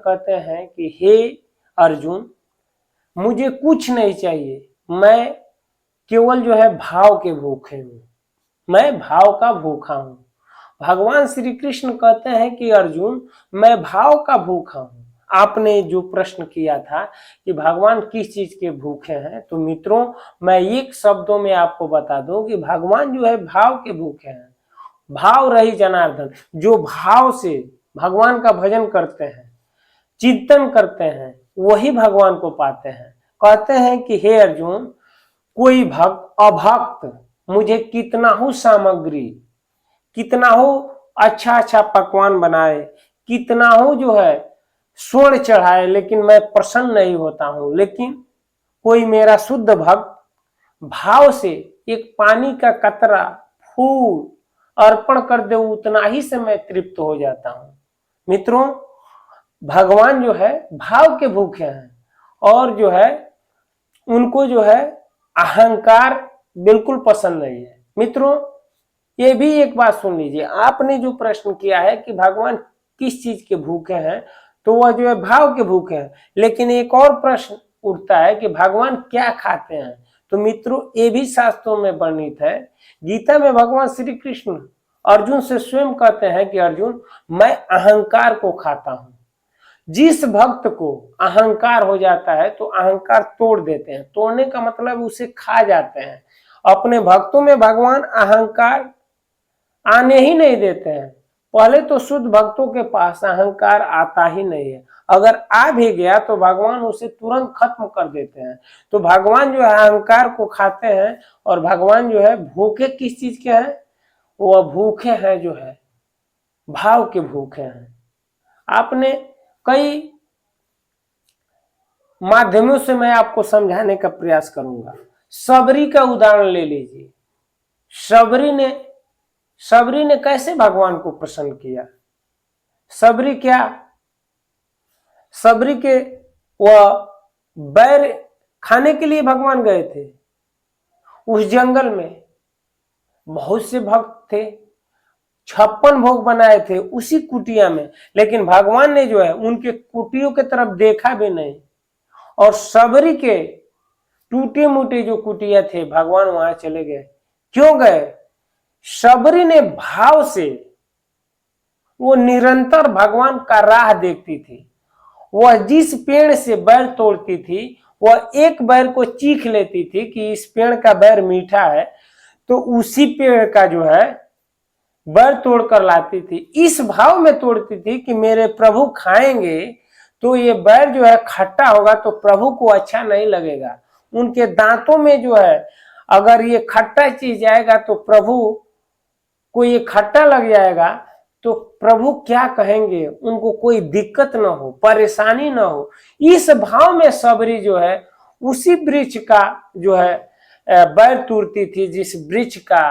कहते हैं कि हे अर्जुन, मुझे कुछ नहीं चाहिए, मैं केवल जो है भाव के भूखे हूं, मैं भाव का भूखा हूं। भगवान श्री कृष्ण कहते हैं कि अर्जुन, मैं भाव का भूखा हूं। आपने जो प्रश्न किया था कि भगवान किस चीज के भूखे हैं, तो मित्रों मैं एक शब्दों में आपको बता दूं कि भगवान जो है भाव के भूखे हैं। भाव रही जनार्दन, जो भाव से भगवान का भजन करते हैं, चिंतन करते हैं, वही भगवान को पाते हैं। कहते हैं कि हे अर्जुन, कोई भक्त अभक्त मुझे कितना हो सामग्री, कितना हो अच्छा अच्छा पकवान बनाए, कितना हो जो है स्वर्ण चढ़ाए, लेकिन मैं प्रसन्न नहीं होता हूं। लेकिन कोई मेरा शुद्ध भक्त भाव से एक पानी का कतरा, फूल अर्पण कर दे, उतना ही से मैं तृप्त हो जाता हूं। मित्रों भगवान जो है भाव के भूखे हैं, और जो है उनको जो है अहंकार बिल्कुल पसंद नहीं है। मित्रों ये भी एक बात सुन लीजिए, आपने जो प्रश्न किया है कि भगवान किस चीज के भूखे हैं, तो वह जो है भाव के भूखे हैं। लेकिन एक और प्रश्न उठता है कि भगवान क्या खाते हैं, तो मित्रों ये भी शास्त्रों में वर्णित है। गीता में भगवान श्री कृष्ण अर्जुन से स्वयं कहते हैं कि अर्जुन, मैं अहंकार को खाता हूं। जिस भक्त को अहंकार हो जाता है तो अहंकार तोड़ देते हैं, तोड़ने का मतलब उसे खा जाते हैं। अपने भक्तों में भगवान अहंकार आने ही नहीं देते हैं। पहले तो शुद्ध भक्तों के पास अहंकार आता ही नहीं है, अगर आ भी गया तो भगवान उसे तुरंत खत्म कर देते हैं। तो भगवान जो है अहंकार को खाते हैं, और भगवान जो है भूखे किस चीज के हैं, वो भूखे हैं जो है भाव के भूखे हैं। आपने कई माध्यमों से मैं आपको समझाने का प्रयास करूंगा। सबरी का उदाहरण ले लीजिए। सबरी ने कैसे भगवान को प्रसन्न किया। सबरी क्या, सबरी के वह बैर खाने के लिए भगवान गए थे। उस जंगल में बहुत से भक्त थे, 56 भोग बनाए थे उसी कुटिया में, लेकिन भगवान ने जो है उनके कुटियों की तरफ देखा भी नहीं। और सबरी के टूटे मुटे जो कुटिया थे, भगवान वहां चले गए। क्यों गए? सबरी ने भाव से, वो निरंतर भगवान का राह देखती थी। वह जिस पेड़ से बैर तोड़ती थी, वह एक बैर को चीख लेती थी कि इस पेड़ का बैर मीठा है, तो उसी पेड़ का जो है बैर तोड़ कर लाती थी। इस भाव में तोड़ती थी कि मेरे प्रभु खाएंगे तो ये बैर जो है खट्टा होगा, तो प्रभु को अच्छा नहीं लगेगा। उनके दांतों में जो है अगर ये खट्टा चीज जाएगा तो प्रभु को ये खट्टा लग जाएगा, तो प्रभु क्या कहेंगे, उनको कोई दिक्कत ना हो, परेशानी ना हो। इस भाव में सबरी जो है उसी वृक्ष का जो है बैर तोड़ती थी, जिस वृक्ष का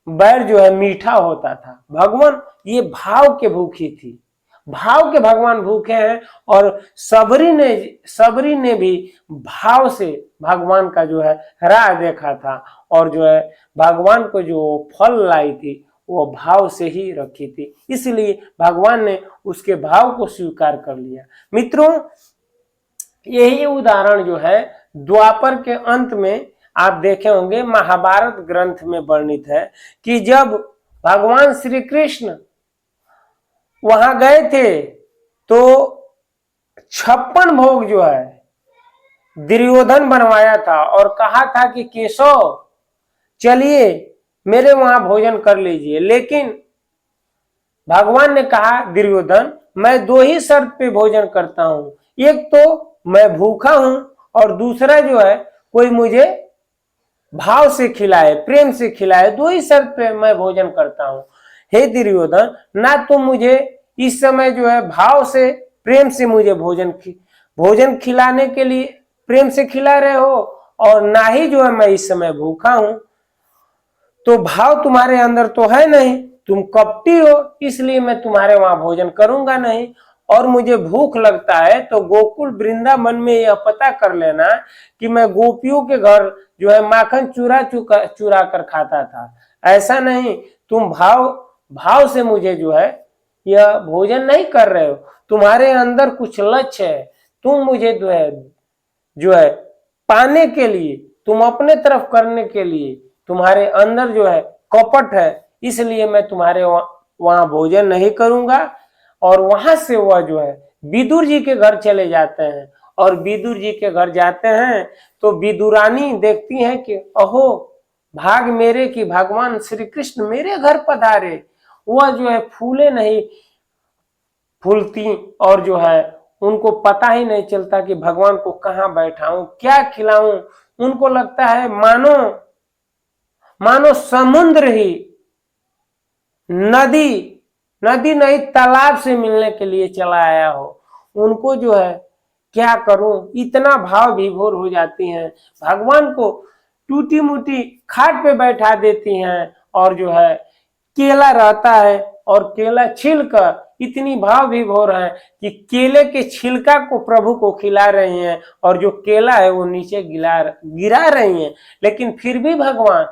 बैर जो है मीठा होता था। भगवान ये भाव के भूखी थी, भाव के भगवान भूखे हैं। और सबरी ने भी भाव से भगवान का जो है राह देखा था, और जो है भगवान को जो फल लाई थी वो भाव से ही रखी थी, इसलिए भगवान ने उसके भाव को स्वीकार कर लिया। मित्रों यही उदाहरण जो है द्वापर के अंत में आप देखे होंगे, महाभारत ग्रंथ में वर्णित है कि जब भगवान श्री कृष्ण वहां गए थे तो 56 भोग जो है दुर्योधन बनवाया था, और कहा था कि केशव चलिए मेरे वहां भोजन कर लीजिए। लेकिन भगवान ने कहा, दुर्योधन मैं 2 ही शर्त पे भोजन करता हूं, एक तो मैं भूखा हूं, और दूसरा जो है कोई मुझे भाव से खिलाए, प्रेम से खिलाए। 2 ही शर्त पे मैं भोजन करता हूं। हे दुर्योधन, ना तुम मुझे इस समय जो है भाव से, प्रेम से मुझे भोजन खिलाने के लिए प्रेम से खिला रहे हो, और ना ही जो है मैं इस समय भूखा हूं। तो भाव तुम्हारे अंदर तो है नहीं, तुम कपटी हो, इसलिए मैं तुम्हारे वहां भोजन करूंगा नहीं। और मुझे भूख लगता है तो गोकुल वृंदावन में यह पता कर लेना कि मैं गोपियों के घर जो है माखन चुरा कर खाता था। ऐसा नहीं, तुम भाव से मुझे जो है यह भोजन नहीं कर रहे हो, तुम्हारे अंदर कुछ लक्ष्य है, तुम मुझे जो है पाने के लिए, तुम अपने तरफ करने के लिए, तुम्हारे अंदर जो है कपट है, इसलिए मैं तुम्हारे वहां भोजन नहीं करूंगा। और वहां से वह जो है विदुर जी के घर चले जाते हैं, और विदुर जी के घर जाते हैं तो विदुरानी देखती हैं कि अहो भाग मेरे कि भगवान श्री कृष्ण मेरे घर पधारे। वह जो है फूले नहीं फूलती, और जो है उनको पता ही नहीं चलता कि भगवान को कहाँ बैठाऊं, क्या खिलाऊं। उनको लगता है मानो मानो समुद्र ही नदी नदी नहीं तालाब से मिलने के लिए चला आया हो। उनको जो है क्या करूं, इतना भाव विभोर हो जाती हैं, भगवान को टूटी मुटी खाट पे बैठा देती हैं, और जो है केला रहता है और केला छीलकर इतनी भाव विभोर है कि केले के छिलका को प्रभु को खिला रही हैं, और जो केला है वो नीचे गिरा रही हैं, लेकिन फिर भी भगवान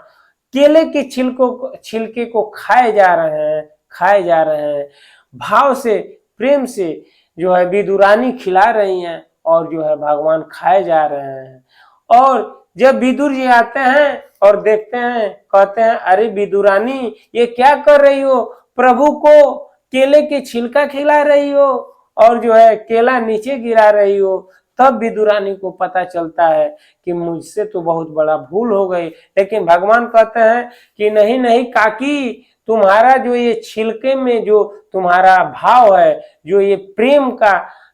केले के छिलके को खाए जा रहे हैं, भाव से प्रेम से जो है विदुरानी खिला रही हैं, और जो है भगवान खाए जा रहे हैं। और जब विदुर जी आते हैं और देखते हैं, कहते हैं अरे विदुरानी ये क्या कर रही हो, प्रभु को केले के छिलका खिला रही हो और जो है केला नीचे गिरा रही हो। तब विदुरानी को पता चलता है कि मुझसे तो बहुत बड़ा भूल हो गई, लेकिन भगवान कहते हैं कि नहीं नहीं काकी, तुम्हारा जो ये छिलके में जो तुम्हारा भाव है, जो ये प्रेम का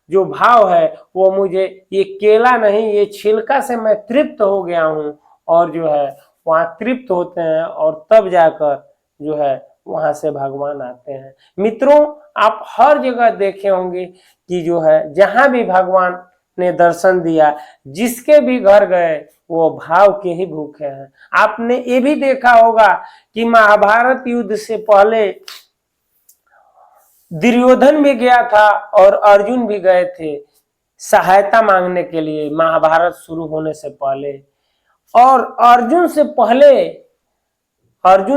जो भाव है, वो मुझे ये केला नहीं ये छिलका से मैं तृप्त हो गया हूं। और जो है वहां तृप्त होते हैं, और तब जाकर जो है वहां से भगवान आते हैं। मित्रों, आप हर जगह देखे होंगे कि जो है जहां भी भगवान ने दर्शन दिया, जिसके भी घर गए वो भाव के ही भूखे हैं। आपने ये भी देखा होगा कि महाभारत युद्ध से पहले दुर्योधन भी गया था और अर्जुन भी गए थे सहायता मांगने के लिए महाभारत शुरू होने से पहले। और अर्जुन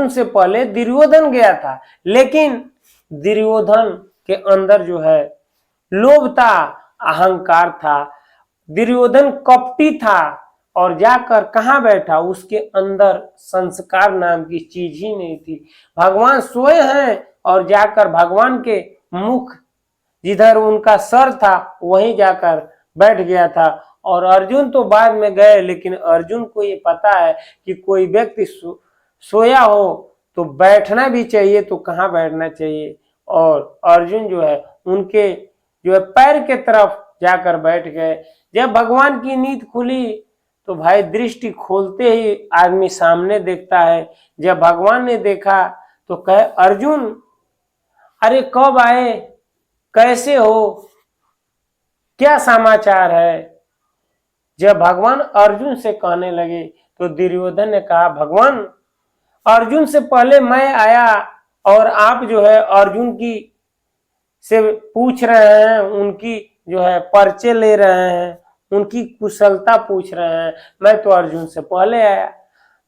से पहले दुर्योधन गया था, लेकिन दुर्योधन के अंदर जो है लोभ था, अहंकार था, दुर्योधन कपटी था, और जाकर कहां बैठा, उसके अंदर संस्कार नाम की चीज ही नहीं थी। भगवान सोए हैं और जाकर भगवान के मुख जिधर उनका सर था वहीं जाकर बैठ गया था। और अर्जुन तो बाद में गए, लेकिन अर्जुन को ये पता है कि कोई व्यक्ति सोया हो तो बैठना भी चाहिए, तो कहाँ बैठना चाहिए। और अर्जुन जो है उनके जो है पैर के तरफ जाकर बैठ गए। जब भगवान की नींद खुली तो भाई दृष्टि खोलते ही आदमी सामने देखता है। जब भगवान ने देखा तो कहे अर्जुन अरे कब आए, कैसे हो, क्या समाचार है। जब भगवान अर्जुन से कहने लगे तो दुर्योधन ने कहा भगवान अर्जुन से पहले मैं आया, और आप जो है अर्जुन की से पूछ रहे हैं, उनकी जो है परिचय ले रहे हैं, उनकी कुशलता पूछ रहे हैं। मैं तो अर्जुन से पहले आया।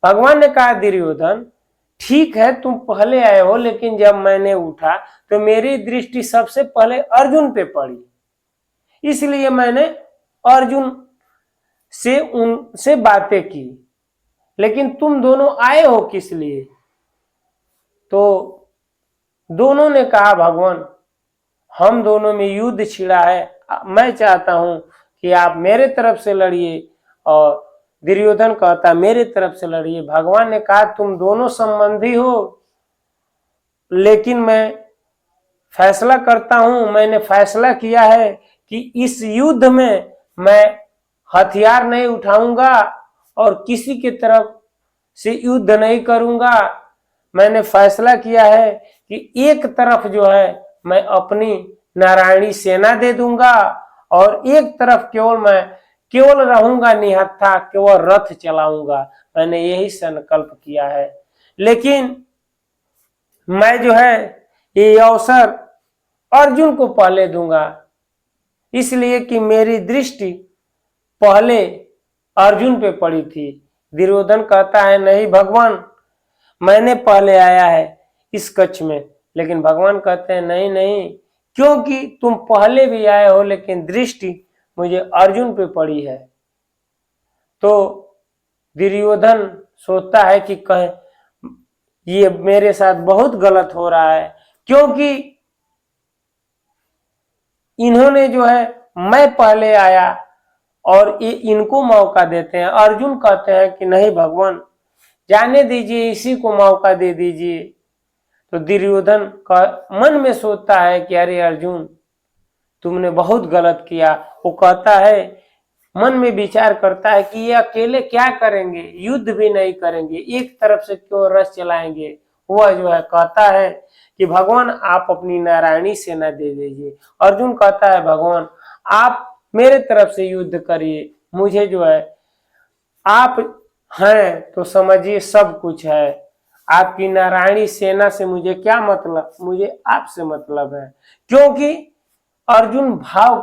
भगवान ने कहा दुर्योधन ठीक है तुम पहले आए हो, लेकिन जब मैंने उठा तो मेरी दृष्टि सबसे पहले अर्जुन पे पड़ी, इसलिए मैंने अर्जुन से उनसे बातें की। लेकिन तुम दोनों आए हो किस लिए। तो दोनों ने कहा भगवान हम दोनों में युद्ध छिड़ा है, मैं चाहता हूं कि आप मेरे तरफ से लड़िए, और दुर्योधन कहता मेरे तरफ से लड़िए। भगवान ने कहा तुम दोनों संबंधी हो, लेकिन मैं फैसला करता हूं, मैंने फैसला किया है कि इस युद्ध में मैं हथियार नहीं उठाऊंगा और किसी की तरफ से युद्ध नहीं करूंगा। मैंने फैसला किया है कि एक तरफ जो है मैं अपनी नारायणी सेना दे दूंगा, और एक तरफ केवल रहूंगा निहत्था, केवल रथ चलाऊंगा। मैंने यही संकल्प किया है। लेकिन मैं जो है ये अवसर अर्जुन को पहले दूंगा, इसलिए कि मेरी दृष्टि पहले अर्जुन पे पड़ी थी। दुर्योधन कहता है नहीं भगवान, मैंने पहले आया है इस कक्ष में, लेकिन भगवान कहते हैं नहीं नहीं, क्योंकि तुम पहले भी आए हो लेकिन दृष्टि मुझे अर्जुन पे पड़ी है। तो दुर्योधन सोचता है कि कहे ये मेरे साथ बहुत गलत हो रहा है, क्योंकि इन्होंने जो है, मैं पहले आया और ये इनको मौका देते हैं। अर्जुन कहते हैं कि नहीं भगवान, जाने दीजिए, इसी को मौका दे दीजिए। तो दुर्योधन का मन में सोचता है कि अरे अर्जुन, तुमने बहुत गलत किया। वो कहता है, मन में विचार करता है कि ये अकेले क्या करेंगे, युद्ध भी नहीं करेंगे, एक तरफ से क्यों रस चलाएंगे। वह जो है कहता है कि भगवान आप अपनी नारायणी सेना दे दीजिए। अर्जुन कहता है भगवान आप मेरे तरफ से युद्ध करिए, मुझे जो है आप हैं तो समझिए सब कुछ है, आपकी नारायणी सेना से मुझे क्या मतलब, मुझे आपसे मतलब है। क्योंकि अर्जुन भाव